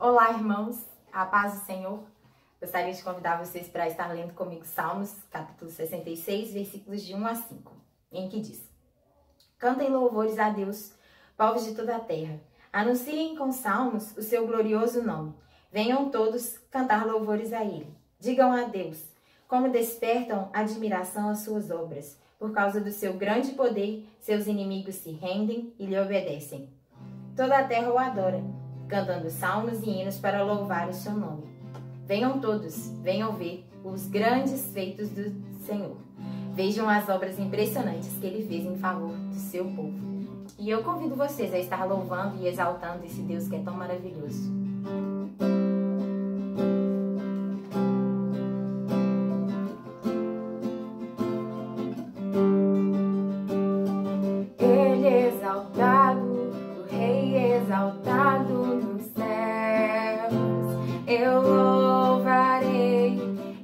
Olá, irmãos, a paz do Senhor. Gostaria de convidar vocês para estar lendo comigo Salmos, capítulo 66, versículos de 1 a 5, em que diz: Cantem louvores a Deus, povos de toda a terra. Anunciem com salmos o seu glorioso nome. Venham todos cantar louvores a Ele. Digam a Deus, como despertam admiração as suas obras. Por causa do seu grande poder, seus inimigos se rendem e lhe obedecem. Toda a terra o adora, cantando salmos e hinos para louvar o seu nome. Venham todos, venham ver os grandes feitos do Senhor. Vejam as obras impressionantes que Ele fez em favor do seu povo. E eu convido vocês a estar louvando e exaltando esse Deus que é tão maravilhoso. Ele é exaltado, o Rei é exaltado nos céus. Eu louvarei,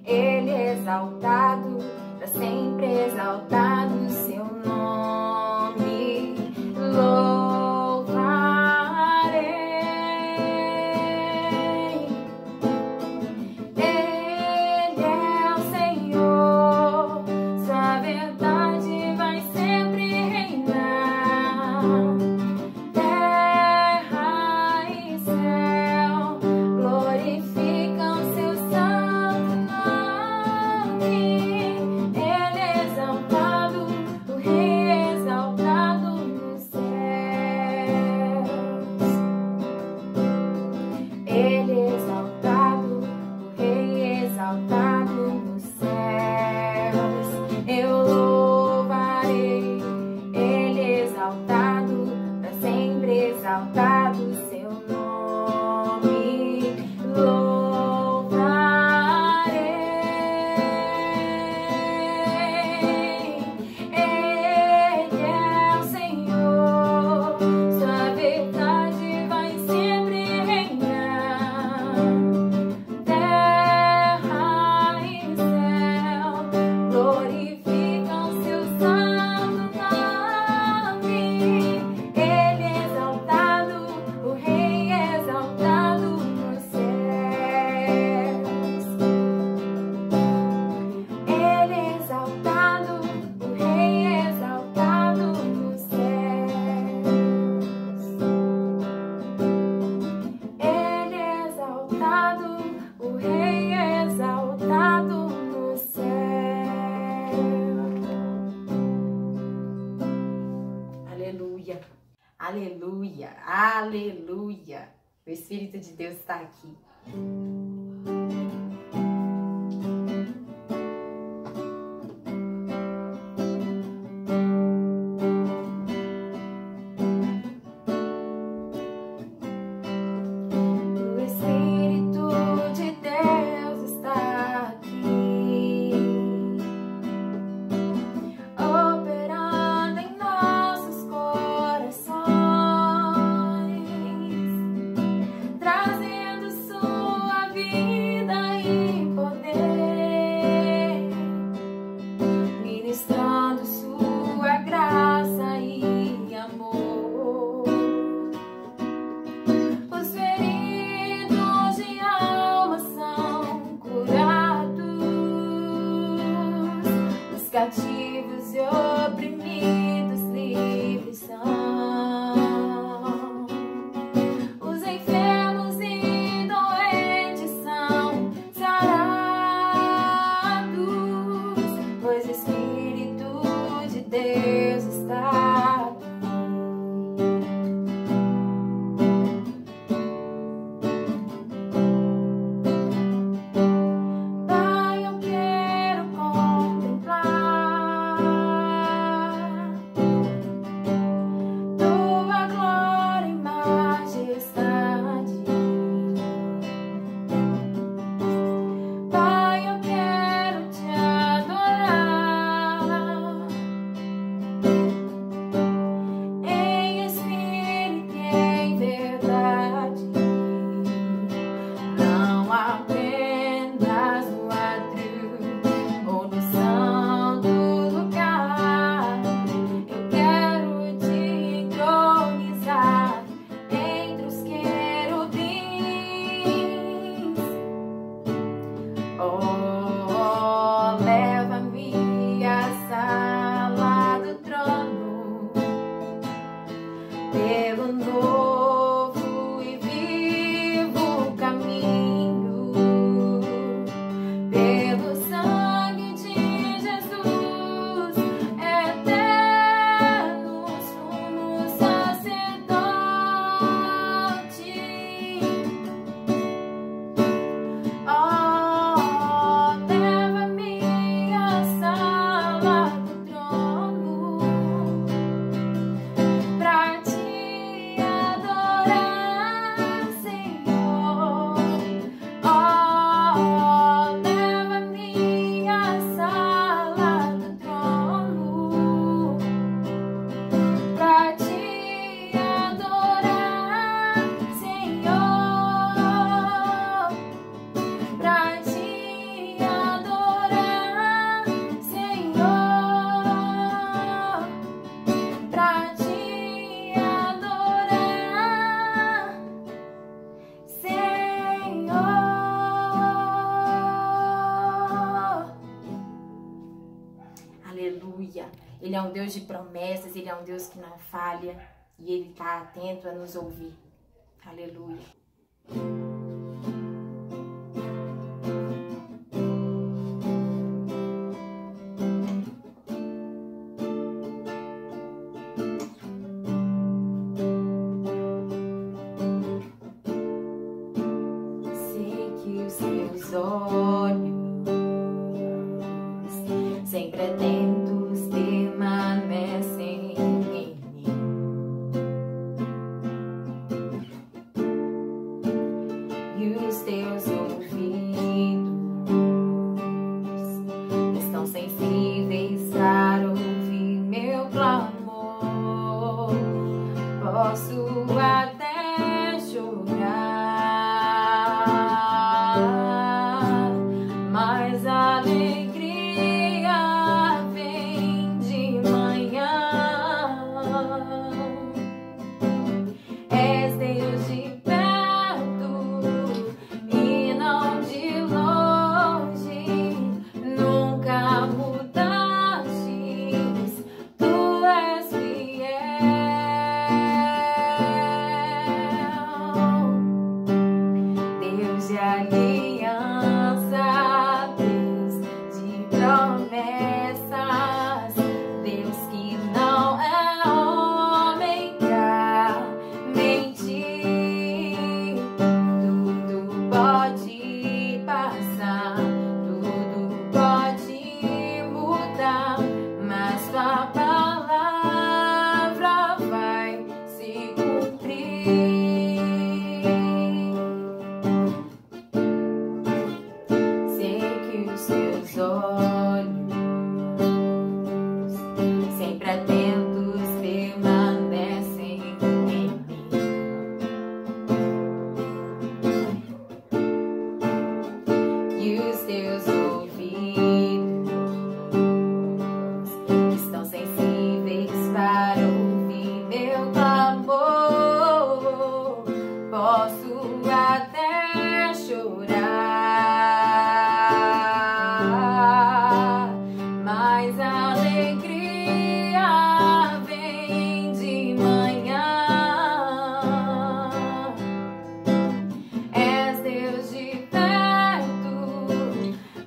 Ele é exaltado, para sempre exaltado o seu nome. Louvarei. Ele é o Senhor, sua verdade vai sempre reinar. Terra e céu glorificam seu santo nome. Ele é exaltado, o Rei é exaltado nos céus. Ele é exaltado, o Rei é exaltado nos céus. Eu louvarei, Ele é exaltado, para sempre exaltado o seu nome. Louvarei. Ele é o Senhor, sua verdade vai sempre reinar. Terra e céu glorificam seu santo nome. Ele é exaltado, o Rei é exaltado nos céus. Ele é exaltado, o Rei é exaltado nos céus. Ele é exaltado, o Rei é exaltado no céu. Aleluia, aleluia, aleluia. O Espírito de Deus está aqui. O Espírito de Deus está aqui, operando em nossos corações, trazendo sua vida e poder, ministrando sua graça e amor. Os feridos de alma são curados, os cativos e oprimidos livres são, os enfermos e doentes são sarados, pois o Espírito de Deus está aqui. Pai, eu quero contemplar tua glória e majestade. Pai, eu quero te adorar. Ele é um Deus de promessas, Ele é um Deus que não falha e Ele está atento a nos ouvir. Aleluia. Sei que os teus olhos sempre atentos permanecem em mim, e os teus ouvidos estão sensíveis para ouvir meu clamor. Posso até chorar, mas a alegria vem de manhã. És Deus de perto e não de longe, nunca mudastes, tu és fiel. Deus de aliança, Deus de promessas, Deus que não é homem pra mentir. Tudo pode passar, tudo pode mudar, mas tua palavra vai se cumprir. Sei que os teus olhos sempre atentos permanecem em mim, e os teus ouvidos estão sensíveis para ouvir meu clamor. Posso até chorar, mas a alegria vem de manhã. És Deus de perto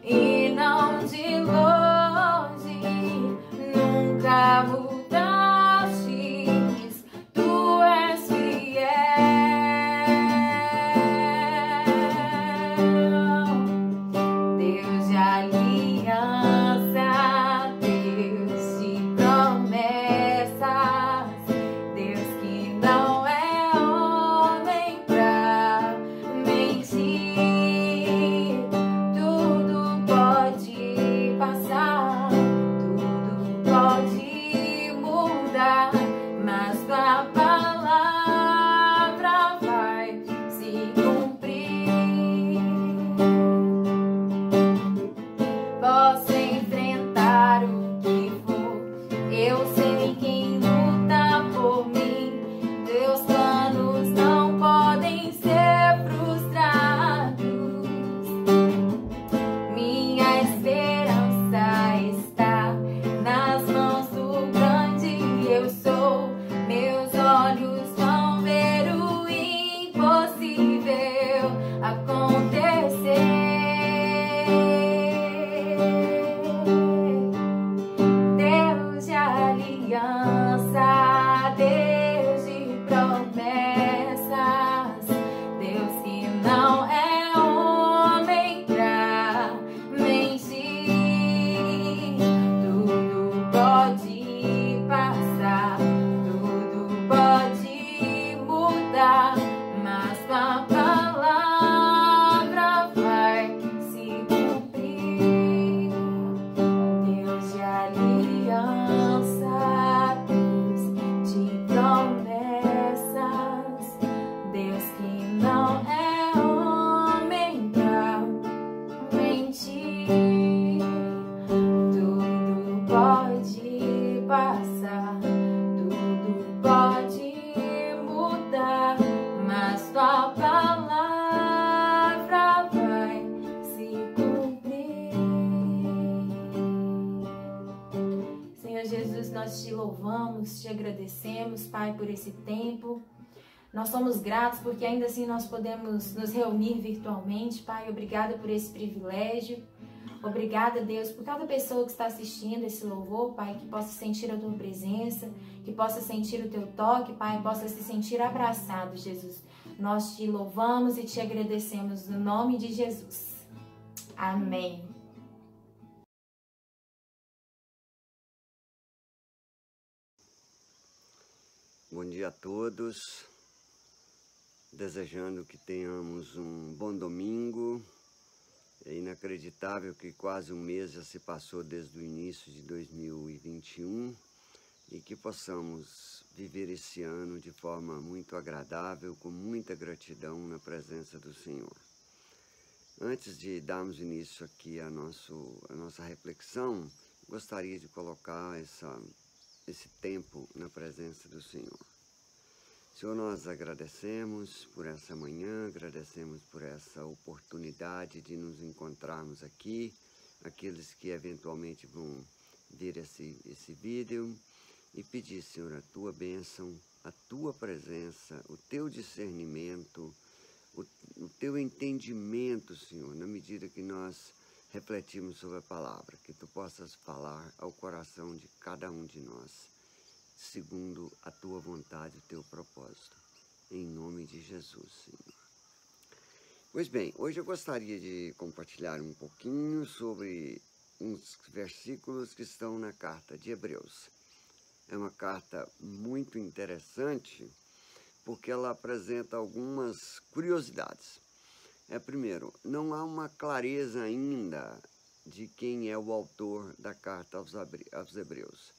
e não de longe, nunca mudastes, tu és fiel. Deus de aliança, Deus de promessas, Deus que não é homem pra mentir. Tudo pode passar, tudo pode mudar, mas tua palavra vai se cumprir. Posso enfrentar o que for, eu sei quem luta por mim. Teus planos não podem ser frustrados. Minha esperança está nas mãos do grande eu sou. Meus olhos vão ver o impossível acontecer. Deus de aliança, Deus de promessas, Deus que não é homem pra mentir. Tudo pode passar, tudo pode mudar, mas tua palavra vai se cumprir. Deus de aliança, Deus de promessas, Deus que não é homem pra mentir. Tudo pode passar, tudo pode mudar, mas tua palavra vai se cumprir. Senhor Jesus, Jesus, nós te louvamos, te agradecemos, Pai, por esse tempo. Nós somos gratos porque ainda assim nós podemos nos reunir virtualmente, Pai. Obrigada por esse privilégio. Obrigada, Deus, por cada pessoa que está assistindo esse louvor, Pai, que possa sentir a Tua presença, que possa sentir o Teu toque, Pai, possa se sentir abraçado, Jesus. Nós te louvamos e te agradecemos no nome de Jesus. Amém. Bom dia a todos, desejando que tenhamos um bom domingo. É inacreditável que quase um mês já se passou desde o início de 2021 e que possamos viver esse ano de forma muito agradável, com muita gratidão na presença do Senhor. Antes de darmos início aqui à nossa reflexão, gostaria de colocar esse tempo na presença do Senhor. Senhor, nós agradecemos por essa manhã, agradecemos por essa oportunidade de nos encontrarmos aqui, aqueles que eventualmente vão ver esse vídeo, e pedir, Senhor, a Tua bênção, a Tua presença, o Teu discernimento, o Teu entendimento, Senhor, na medida que nós refletimos sobre a palavra, que Tu possas falar ao coração de cada um de nós, segundo a Tua vontade e o Teu propósito. Em nome de Jesus, Senhor. Pois bem, hoje eu gostaria de compartilhar um pouquinho sobre uns versículos que estão na carta de Hebreus. É uma carta muito interessante, porque ela apresenta algumas curiosidades. Primeiro, não há uma clareza ainda de quem é o autor da carta aos Hebreus.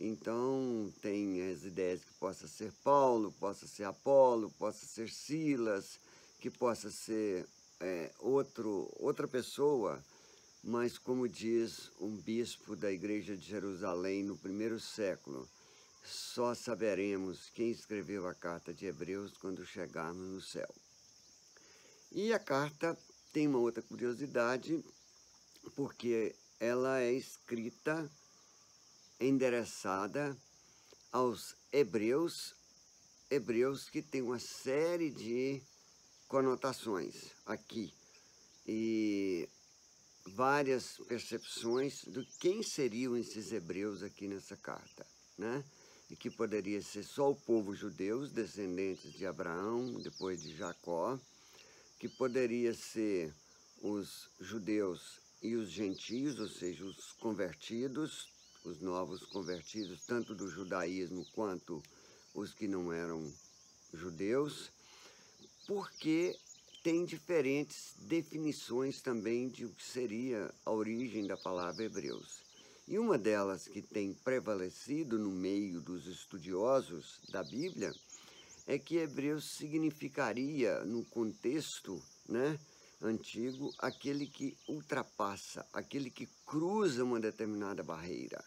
Então, tem as ideias que possa ser Paulo, possa ser Apolo, possa ser Silas, que possa ser outra pessoa, mas como diz um bispo da igreja de Jerusalém no primeiro século, só saberemos quem escreveu a carta de Hebreus quando chegarmos no céu. E a carta tem uma outra curiosidade, porque ela é escrita endereçada aos hebreus que tem uma série de conotações aqui e várias percepções do quem seriam esses hebreus aqui nessa carta, né? E que poderia ser só o povo judeu, os descendentes de Abraão, depois de Jacó, que poderia ser os judeus e os gentios, ou seja, os convertidos, os novos convertidos, tanto do judaísmo quanto os que não eram judeus, porque tem diferentes definições também de o que seria a origem da palavra hebreus. E uma delas que tem prevalecido no meio dos estudiosos da Bíblia é que hebreus significaria, no contexto, né, antigo, aquele que ultrapassa, aquele que cruza uma determinada barreira.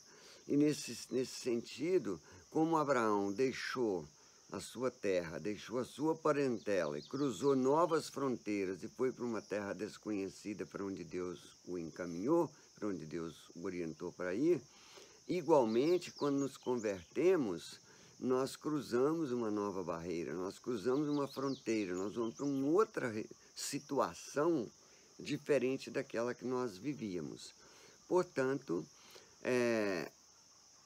E nesse sentido, como Abraão deixou a sua terra, deixou a sua parentela e cruzou novas fronteiras e foi para uma terra desconhecida para onde Deus o encaminhou, para onde Deus o orientou para ir, igualmente, quando nos convertemos, nós cruzamos uma nova barreira, nós cruzamos uma fronteira, nós vamos para uma outra situação diferente daquela que nós vivíamos. Portanto,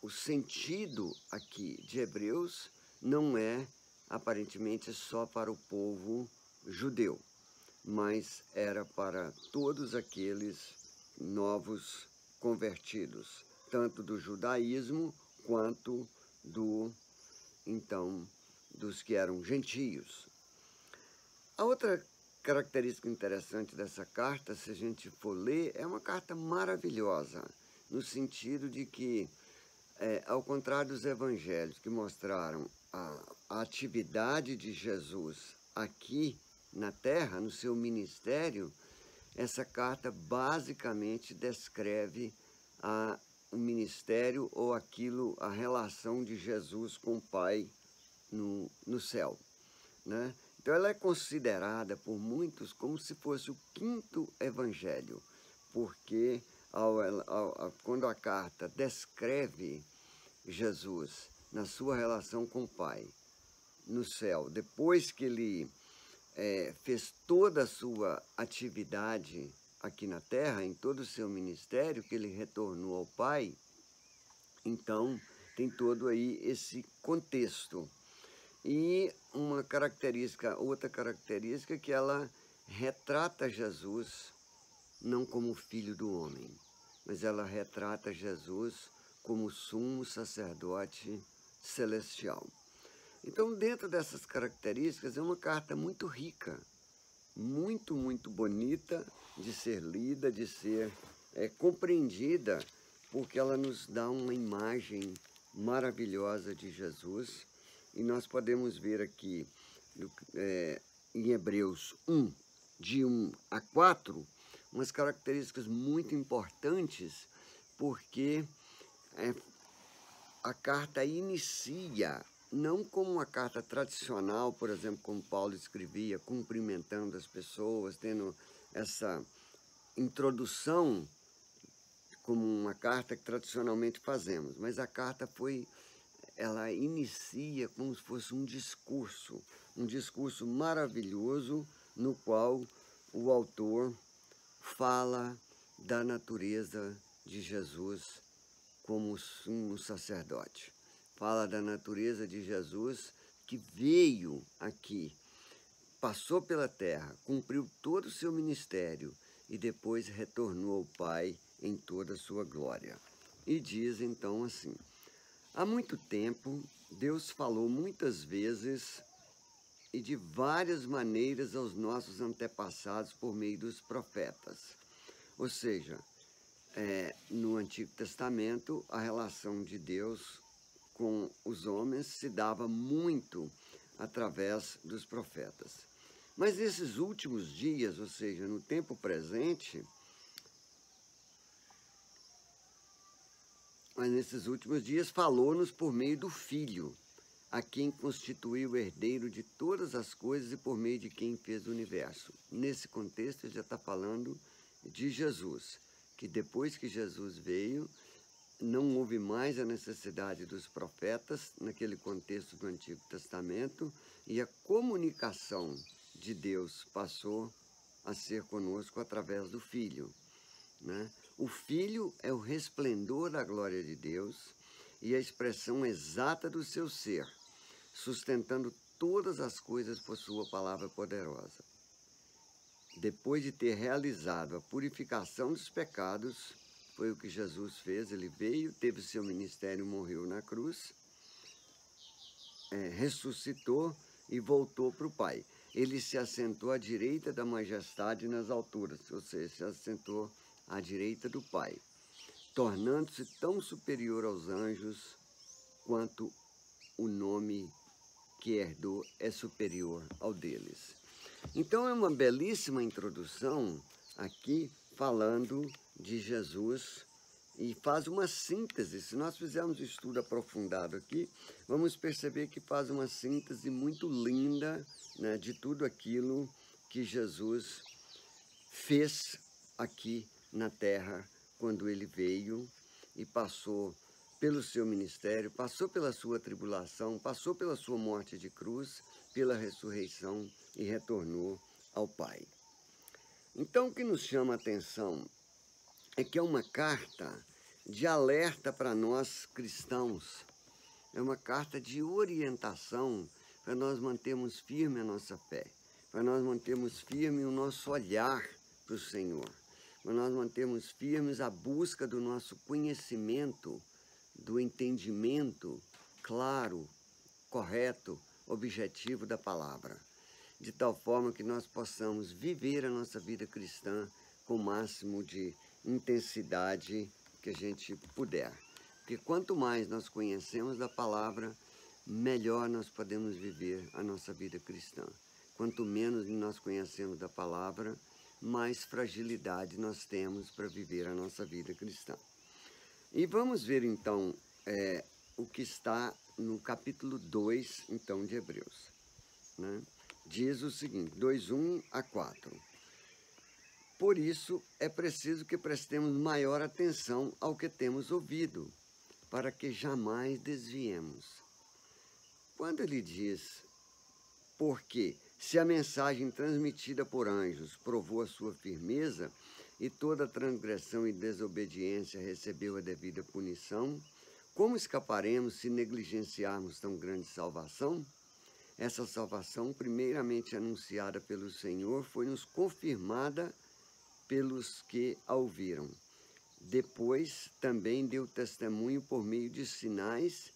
o sentido aqui de Hebreus não é aparentemente só para o povo judeu, mas era para todos aqueles novos convertidos, tanto do judaísmo quanto dos que eram gentios. A outra característica interessante dessa carta, se a gente for ler, é uma carta maravilhosa, no sentido de que, ao contrário dos evangelhos que mostraram a atividade de Jesus aqui na terra, no seu ministério, essa carta basicamente descreve o ministério ou a relação de Jesus com o Pai no céu, né? Então ela é considerada por muitos como se fosse o quinto evangelho, porque quando a carta descreve Jesus, na sua relação com o Pai, no céu, depois que ele fez toda a sua atividade aqui na terra, em todo o seu ministério, que ele retornou ao Pai, então tem todo aí esse contexto. E uma característica, outra característica, que ela retrata Jesus não como filho do homem, mas ela retrata Jesus como sumo sacerdote celestial. Então, dentro dessas características, é uma carta muito rica, muito, muito bonita de ser lida, de ser compreendida, porque ela nos dá uma imagem maravilhosa de Jesus. E nós podemos ver aqui, em Hebreus 1, de 1 a 4, umas características muito importantes, porque a carta inicia, não como uma carta tradicional, por exemplo, como Paulo escrevia, cumprimentando as pessoas, tendo essa introdução como uma carta que tradicionalmente fazemos, mas a carta ela inicia como se fosse um discurso maravilhoso, no qual o autor fala da natureza de Jesus como sumo sacerdote. Fala da natureza de Jesus que veio aqui, passou pela terra, cumpriu todo o seu ministério e depois retornou ao Pai em toda a sua glória. E diz então assim: há muito tempo, Deus falou muitas vezes e de várias maneiras aos nossos antepassados por meio dos profetas. Ou seja, no Antigo Testamento, a relação de Deus com os homens se dava muito através dos profetas. Mas nesses últimos dias, ou seja, no tempo presente, falou-nos por meio do Filho, a quem constituiu o herdeiro de todas as coisas e por meio de quem fez o universo. Nesse contexto, ele já está falando de Jesus, que depois que Jesus veio, não houve mais a necessidade dos profetas, naquele contexto do Antigo Testamento, e a comunicação de Deus passou a ser conosco através do Filho, né? O Filho é o resplendor da glória de Deus e a expressão exata do seu ser, sustentando todas as coisas por sua palavra poderosa. Depois de ter realizado a purificação dos pecados, foi o que Jesus fez. Ele veio, teve seu ministério, morreu na cruz, ressuscitou e voltou para o Pai. Ele se assentou à direita da majestade nas alturas, ou seja, se assentou à direita do Pai, tornando-se tão superior aos anjos quanto o nome que herdou é superior ao deles. Então é uma belíssima introdução aqui falando de Jesus e faz uma síntese. Se nós fizermos um estudo aprofundado aqui, vamos perceber que faz uma síntese muito linda, né, de tudo aquilo que Jesus fez aqui na terra quando ele veio e passou pelo seu ministério, passou pela sua tribulação, passou pela sua morte de cruz, pela ressurreição e retornou ao Pai. Então, o que nos chama a atenção é que é uma carta de alerta para nós cristãos, é uma carta de orientação para nós mantermos firme a nossa fé, para nós mantermos firme o nosso olhar para o Senhor, para nós mantermos firmes a busca do nosso conhecimento, do entendimento claro, correto, objetivo da palavra, de tal forma que nós possamos viver a nossa vida cristã com o máximo de intensidade que a gente puder. Porque quanto mais nós conhecemos da palavra, melhor nós podemos viver a nossa vida cristã. Quanto menos nós conhecemos da palavra, mais fragilidade nós temos para viver a nossa vida cristã. E vamos ver então o que está no capítulo 2 então, de Hebreus, né? Diz o seguinte, 2:1 a 4. Por isso é preciso que prestemos maior atenção ao que temos ouvido, para que jamais desviemos. Quando ele diz, porque se a mensagem transmitida por anjos provou a sua firmeza, e toda transgressão e desobediência recebeu a devida punição, como escaparemos se negligenciarmos tão grande salvação? Essa salvação, primeiramente anunciada pelo Senhor, foi-nos confirmada pelos que a ouviram. Depois também deu testemunho por meio de sinais,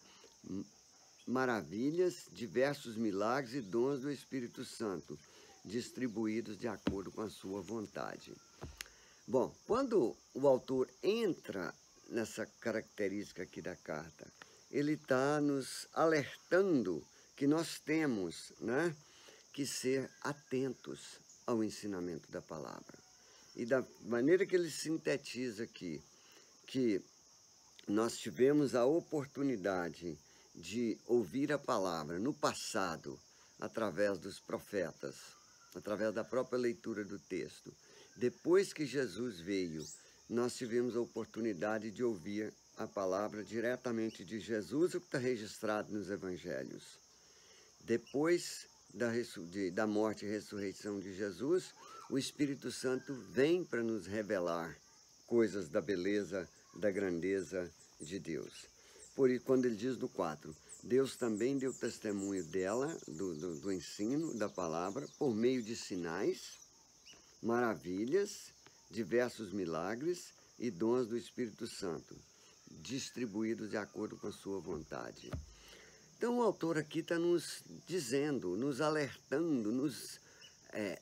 maravilhas, diversos milagres e dons do Espírito Santo, distribuídos de acordo com a sua vontade. Bom, quando o autor entra nessa característica aqui da carta, ele está nos alertando que nós temos, né, que ser atentos ao ensinamento da palavra. E da maneira que ele sintetiza aqui, que nós tivemos a oportunidade de ouvir a palavra no passado, através dos profetas, através da própria leitura do texto. Depois que Jesus veio, nós tivemos a oportunidade de ouvir a palavra diretamente de Jesus, o que está registrado nos evangelhos. Depois da morte e ressurreição de Jesus, o Espírito Santo vem para nos revelar coisas da beleza, da grandeza de Deus. Por isso, quando ele diz no 4, Deus também deu testemunho dela, do ensino, da palavra, por meio de sinais, maravilhas, diversos milagres e dons do Espírito Santo, distribuídos de acordo com a sua vontade. Então o autor aqui está nos dizendo, nos alertando, nos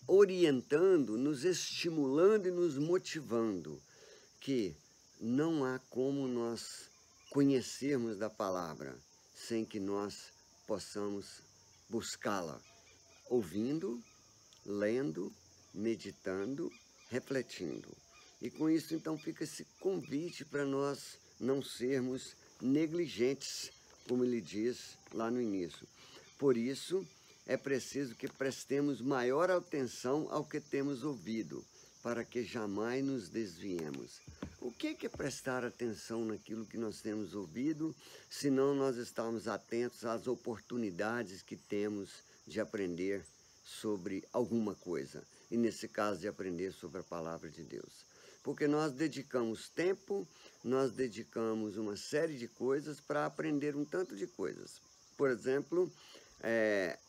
orientando, nos estimulando e nos motivando que não há como nós conhecermos da palavra sem que nós possamos buscá-la, ouvindo, lendo, meditando, refletindo. E com isso, então, fica esse convite para nós não sermos negligentes, como ele diz lá no início. Por isso, é preciso que prestemos maior atenção ao que temos ouvido, para que jamais nos desviemos. O que é prestar atenção naquilo que nós temos ouvido, senão nós estarmos atentos às oportunidades que temos de aprender sobre alguma coisa, e nesse caso de aprender sobre a palavra de Deus. Porque nós dedicamos tempo, nós dedicamos uma série de coisas para aprender um tanto de coisas. Por exemplo,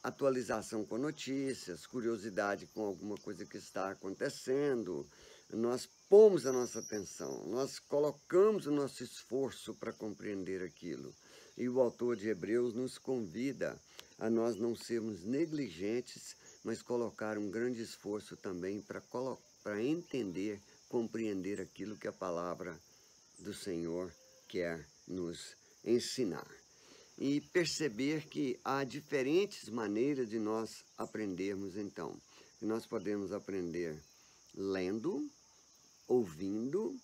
atualização com notícias, curiosidade com alguma coisa que está acontecendo. Nós pomos a nossa atenção, nós colocamos o nosso esforço para compreender aquilo. E o autor de Hebreus nos convida a nós não sermos negligentes, mas colocar um grande esforço também para entender, compreender aquilo que a palavra do Senhor quer nos ensinar. E perceber que há diferentes maneiras de nós aprendermos, então. Nós podemos aprender lendo, ouvindo,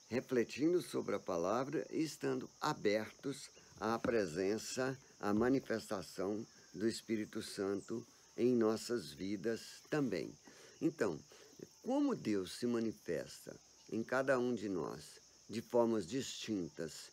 refletindo sobre a palavra e estando abertos à presença, à manifestação do Espírito Santo em nossas vidas também. Então, como Deus se manifesta em cada um de nós de formas distintas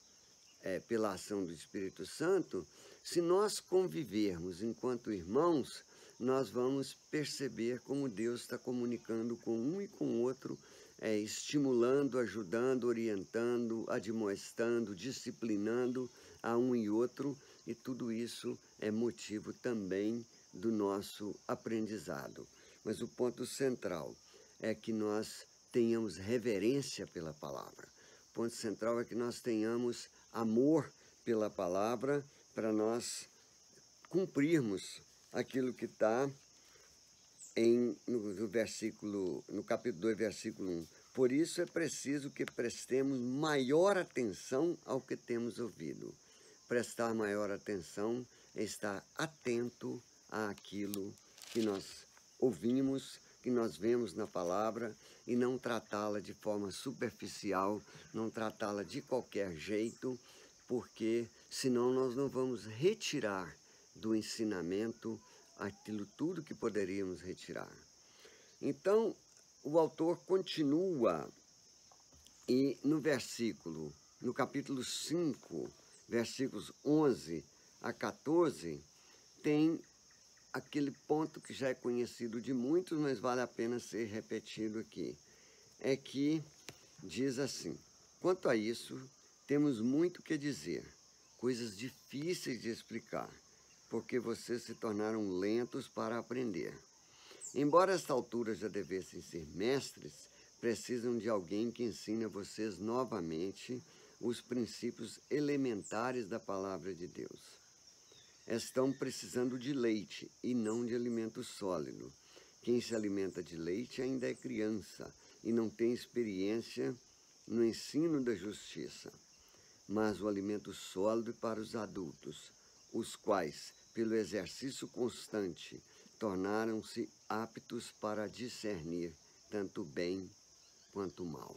pela ação do Espírito Santo, se nós convivermos enquanto irmãos, nós vamos perceber como Deus está comunicando com um e com o outro, estimulando, ajudando, orientando, admoestando, disciplinando a um e outro, e tudo isso é motivo também do nosso aprendizado. Mas o ponto central é que nós tenhamos reverência pela palavra. O ponto central é que nós tenhamos amor pela palavra para nós cumprirmos aquilo que está no capítulo 2, versículo 1. Por isso é preciso que prestemos maior atenção ao que temos ouvido. Prestar maior atenção é estar atento àquilo que nós ouvimos, que nós vemos na palavra, e não tratá-la de forma superficial, não tratá-la de qualquer jeito, porque senão nós não vamos retirar do ensinamento aquilo tudo que poderíamos retirar. Então, o autor continua e no capítulo 5, versículos 11 a 14, tem aquele ponto que já é conhecido de muitos, mas vale a pena ser repetido aqui. É que diz assim: quanto a isso, temos muito que dizer, coisas difíceis de explicar, porque vocês se tornaram lentos para aprender. Embora a esta altura já devessem ser mestres, precisam de alguém que ensine a vocês novamente os princípios elementares da palavra de Deus. Estão precisando de leite e não de alimento sólido. Quem se alimenta de leite ainda é criança e não tem experiência no ensino da justiça. Mas o alimento sólido é para os adultos, os quais, pelo exercício constante, tornaram-se aptos para discernir tanto bem quanto mal.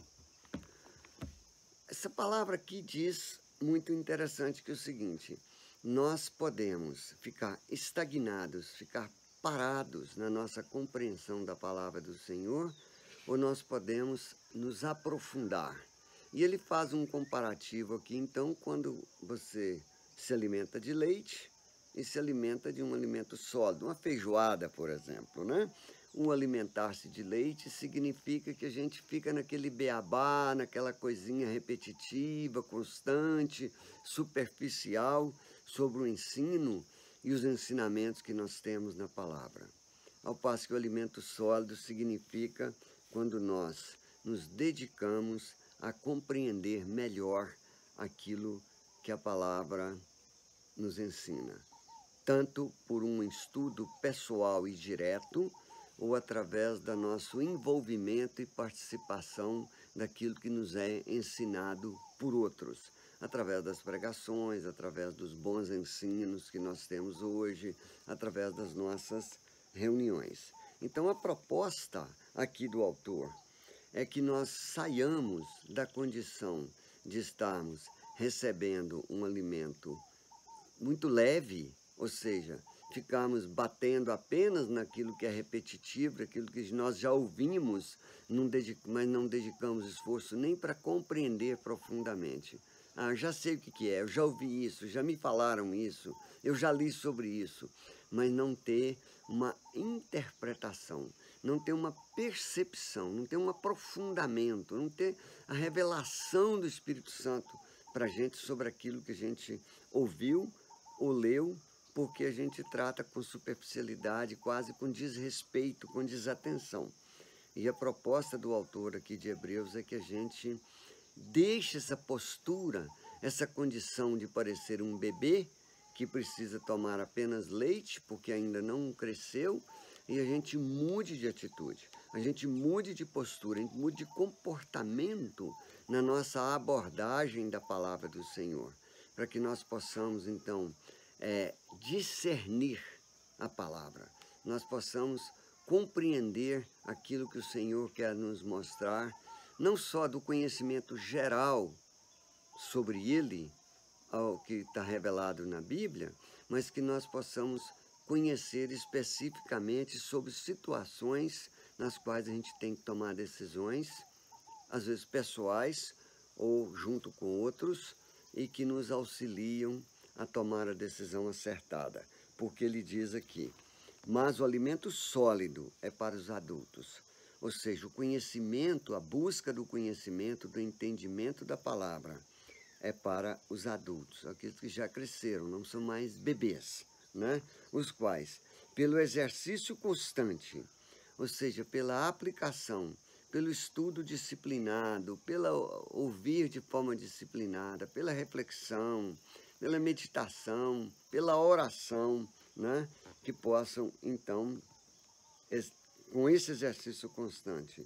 Essa palavra aqui diz muito interessante que é o seguinte: nós podemos ficar estagnados, ficar parados na nossa compreensão da palavra do Senhor, ou nós podemos nos aprofundar. E ele faz um comparativo aqui, então, quando você se alimenta de leite e se alimenta de um alimento sólido, uma feijoada, por exemplo, né? Um alimentar-se de leite significa que a gente fica naquele beabá, naquela coisinha repetitiva, constante, superficial, sobre o ensino e os ensinamentos que nós temos na palavra. Ao passo que o alimento sólido significa quando nós nos dedicamos a compreender melhor aquilo que a palavra nos ensina, tanto por um estudo pessoal e direto, ou através do nosso envolvimento e participação daquilo que nos é ensinado por outros, através das pregações, através dos bons ensinos que nós temos hoje, através das nossas reuniões. Então, a proposta aqui do autor é que nós saiamos da condição de estarmos recebendo um alimento muito leve, ou seja, ficarmos batendo apenas naquilo que é repetitivo, aquilo que nós já ouvimos, mas não dedicamos esforço nem para compreender profundamente. Ah, já sei o que é, eu já ouvi isso, já me falaram isso, eu já li sobre isso, mas não ter uma interpretação, não ter uma percepção, não ter um aprofundamento, não ter a revelação do Espírito Santo para a gente sobre aquilo que a gente ouviu ou leu, porque a gente trata com superficialidade, quase com desrespeito, com desatenção. E a proposta do autor aqui de Hebreus é que a gente deixe essa postura, essa condição de parecer um bebê que precisa tomar apenas leite, porque ainda não cresceu, e a gente mude de atitude, a gente mude de postura, a gente mude de comportamento na nossa abordagem da palavra do Senhor, para que nós possamos, então, discernir a palavra, nós possamos compreender aquilo que o Senhor quer nos mostrar, não só do conhecimento geral sobre Ele, ao que está revelado na Bíblia, mas que nós possamos conhecer especificamente sobre situações nas quais a gente tem que tomar decisões, às vezes pessoais ou junto com outros, e que nos auxiliam a tomar a decisão acertada. Porque ele diz aqui: mas o alimento sólido é para os adultos. Ou seja, o conhecimento, a busca do conhecimento, do entendimento da palavra, é para os adultos, aqueles que já cresceram, não são mais bebês, né? Os quais, pelo exercício constante, ou seja, pela aplicação, pelo estudo disciplinado, pela ouvir de forma disciplinada, pela reflexão, pela meditação, pela oração, né? Que possam, então, com esse exercício constante,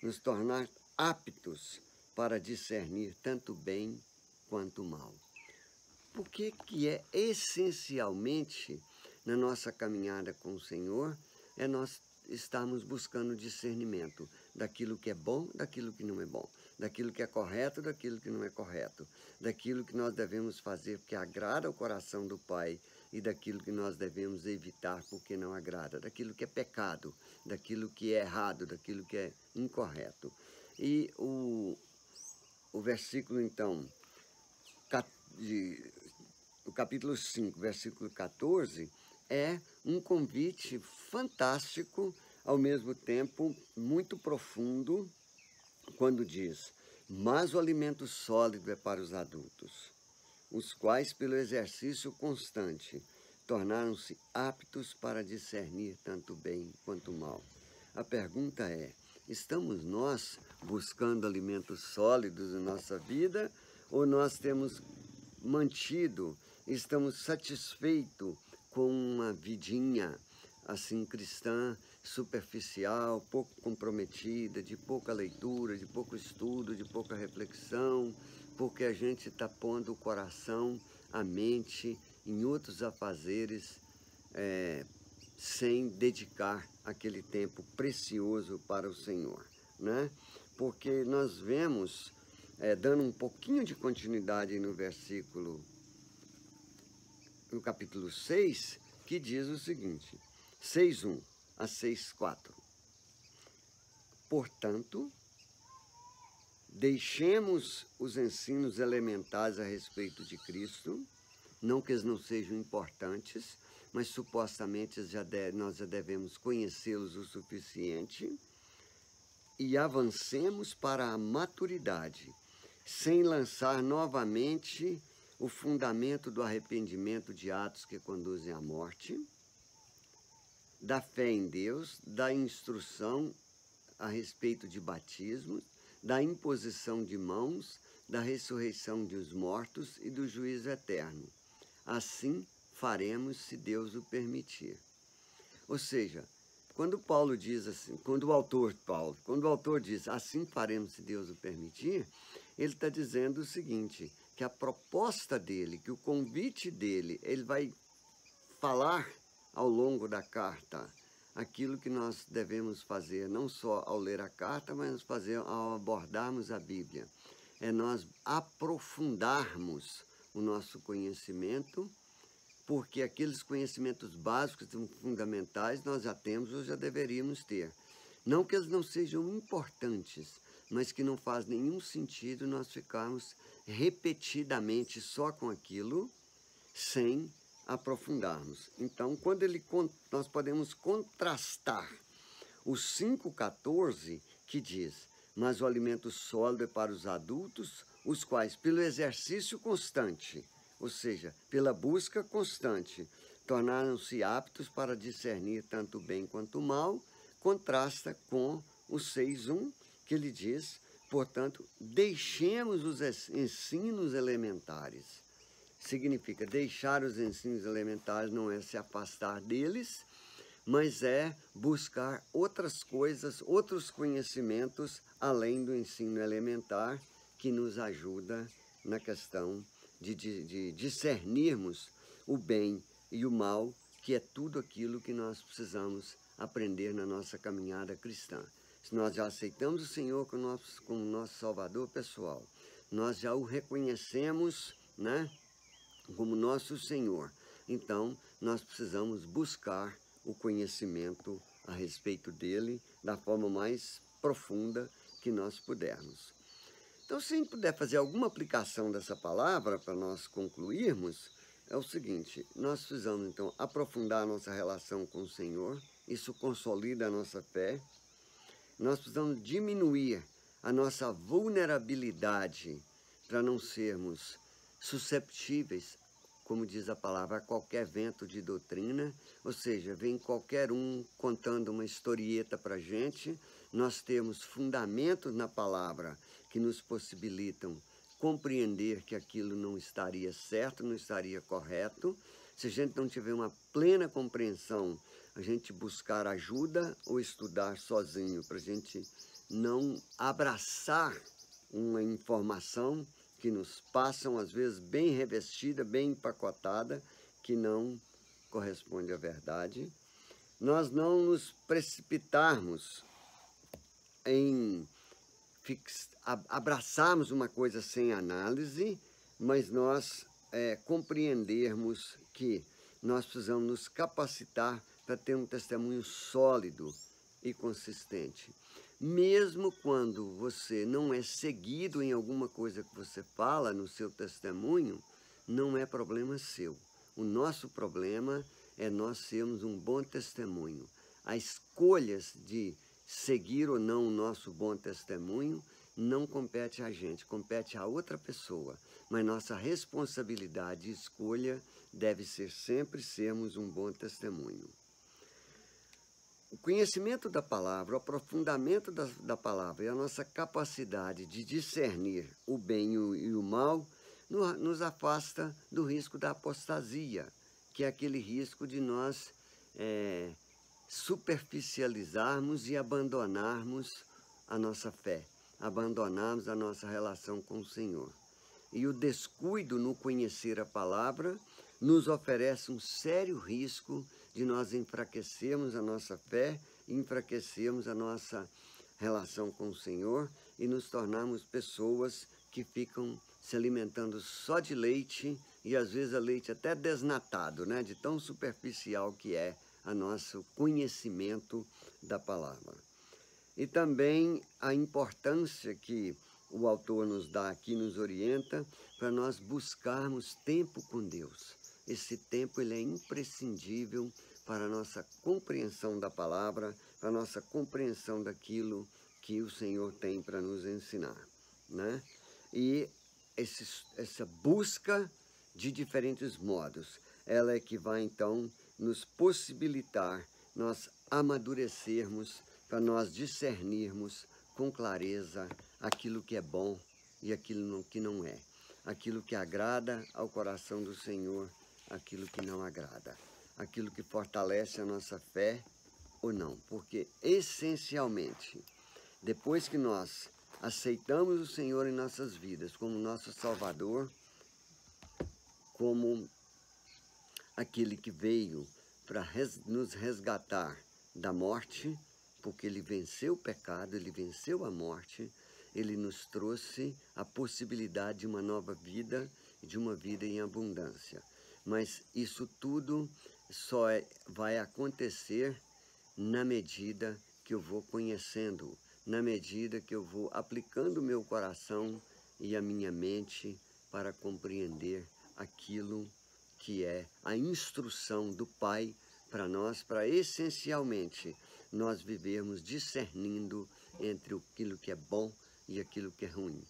nos tornar aptos para discernir tanto bem quanto mal. Por que é essencialmente, na nossa caminhada com o Senhor, nós estarmos buscando discernimento daquilo que é bom, daquilo que não é bom, daquilo que é correto, daquilo que não é correto, daquilo que nós devemos fazer porque agrada o coração do Pai e daquilo que nós devemos evitar porque não agrada, daquilo que é pecado, daquilo que é errado, daquilo que é incorreto. E o versículo, então, o capítulo 5, versículo 14, é um convite fantástico, ao mesmo tempo muito profundo, quando diz: mas o alimento sólido é para os adultos, os quais, pelo exercício constante, tornaram-se aptos para discernir tanto bem quanto mal. A pergunta é: estamos nós buscando alimentos sólidos na nossa vida, ou nós temos mantido, estamos satisfeitos com uma vidinha assim cristã, superficial, pouco comprometida, de pouca leitura, de pouco estudo, de pouca reflexão, porque a gente está pondo o coração, a mente em outros afazeres, sem dedicar aquele tempo precioso para o Senhor, né? Porque nós vemos, dando um pouquinho de continuidade no capítulo 6, que diz o seguinte, 6:1 a 6:4. Portanto, deixemos os ensinos elementares a respeito de Cristo, não que eles não sejam importantes, mas supostamente nós já devemos conhecê-los o suficiente, e avancemos para a maturidade, sem lançar novamente o fundamento do arrependimento de atos que conduzem à morte, da fé em Deus, da instrução a respeito de batismo, da imposição de mãos, da ressurreição dos mortos e do juízo eterno. Assim faremos, se Deus o permitir. Ou seja, quando Paulo diz assim, quando o autor diz assim faremos, se Deus o permitir, ele está dizendo o seguinte, que a proposta dele, que o convite dele, ele vai falar ao longo da carta aquilo que nós devemos fazer, não só ao ler a carta, mas fazer ao abordarmos a Bíblia. É nós aprofundarmos o nosso conhecimento, porque aqueles conhecimentos básicos e fundamentais nós já temos ou já deveríamos ter. Não que eles não sejam importantes, mas que não faz nenhum sentido nós ficarmos repetidamente só com aquilo, sem aprofundarmos. Então, quando nós podemos contrastar o 5:14, que diz, mas o alimento sólido é para os adultos, os quais, pelo exercício constante, ou seja, pela busca constante, tornaram-se aptos para discernir tanto bem quanto mal, contrasta com o 6:1, que ele diz, portanto, deixemos os ensinos elementares. Significa deixar os ensinos elementares não é se afastar deles, mas é buscar outras coisas, outros conhecimentos, além do ensino elementar, que nos ajuda na questão de discernirmos o bem e o mal, que é tudo aquilo que nós precisamos aprender na nossa caminhada cristã. Se nós já aceitamos o Senhor como nosso Salvador pessoal, nós já o reconhecemos, né, como nosso Senhor, então nós precisamos buscar o conhecimento a respeito dele da forma mais profunda que nós pudermos. Então, se a gente puder fazer alguma aplicação dessa palavra para nós concluirmos, é o seguinte, nós precisamos então aprofundar a nossa relação com o Senhor, isso consolida a nossa fé, nós precisamos diminuir a nossa vulnerabilidade para não sermos susceptíveis, como diz a palavra, a qualquer vento de doutrina, ou seja, vem qualquer um contando uma historieta para a gente, nós temos fundamentos na palavra que nos possibilitam compreender que aquilo não estaria certo, não estaria correto. Se a gente não tiver uma plena compreensão, a gente buscar ajuda ou estudar sozinho, para a gente não abraçar uma informação que nos passam, às vezes, bem revestida, bem empacotada, que não corresponde à verdade. Nós não nos precipitarmos em abraçarmos uma coisa sem análise, mas nós compreendermos que nós precisamos nos capacitar para ter um testemunho sólido e consistente. Mesmo quando você não é seguido em alguma coisa que você fala no seu testemunho, não é problema seu. O nosso problema é nós sermos um bom testemunho. As escolhas de seguir ou não o nosso bom testemunho não compete a gente, compete a outra pessoa. Mas nossa responsabilidade e escolha deve ser sempre sermos um bom testemunho. O conhecimento da palavra, o aprofundamento da palavra e a nossa capacidade de discernir o bem e o mal nos afasta do risco da apostasia, que é aquele risco de nós superficializarmos e abandonarmos a nossa fé, abandonarmos a nossa relação com o Senhor. E o descuido no conhecer a palavra nos oferece um sério risco de nós enfraquecermos a nossa fé, enfraquecermos a nossa relação com o Senhor e nos tornarmos pessoas que ficam se alimentando só de leite e às vezes a leite até desnatado, né? De tão superficial que é o nosso conhecimento da palavra. E também a importância que o autor nos dá aqui, nos orienta, para nós buscarmos tempo com Deus. Esse tempo ele é imprescindível para a nossa compreensão da palavra, para a nossa compreensão daquilo que o Senhor tem para nos ensinar, né? E essa busca de diferentes modos, ela é que vai então nos possibilitar nós amadurecermos, para nós discernirmos com clareza aquilo que é bom e aquilo que não é, aquilo que agrada ao coração do Senhor, aquilo que não agrada, aquilo que fortalece a nossa fé ou não, porque essencialmente, depois que nós aceitamos o Senhor em nossas vidas como nosso Salvador, como aquele que veio para nos resgatar da morte, porque ele venceu o pecado, ele venceu a morte, ele nos trouxe a possibilidade de uma nova vida, de uma vida em abundância. Mas isso tudo só vai acontecer na medida que eu vou conhecendo, na medida que eu vou aplicando o meu coração e a minha mente para compreender aquilo que é a instrução do Pai para nós, para essencialmente nós vivermos discernindo entre aquilo que é bom e aquilo que é ruim.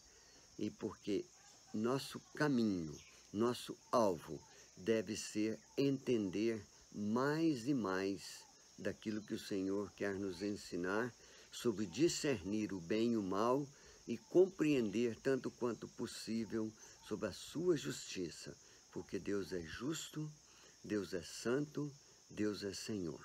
E porque nosso caminho, nosso alvo deve ser entender mais e mais daquilo que o Senhor quer nos ensinar sobre discernir o bem e o mal e compreender tanto quanto possível sobre a sua justiça, porque Deus é justo, Deus é santo, Deus é Senhor.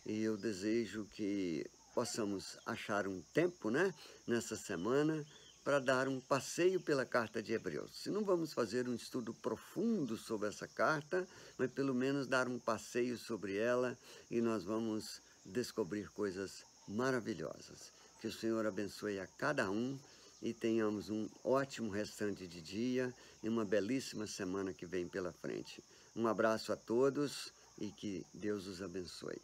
E eu desejo que possamos achar um tempo, né, nessa semana, para dar um passeio pela carta de Hebreus. Se não vamos fazer um estudo profundo sobre essa carta, mas pelo menos dar um passeio sobre ela e nós vamos descobrir coisas maravilhosas. Que o Senhor abençoe a cada um e tenhamos um ótimo restante de dia e uma belíssima semana que vem pela frente. Um abraço a todos e que Deus os abençoe.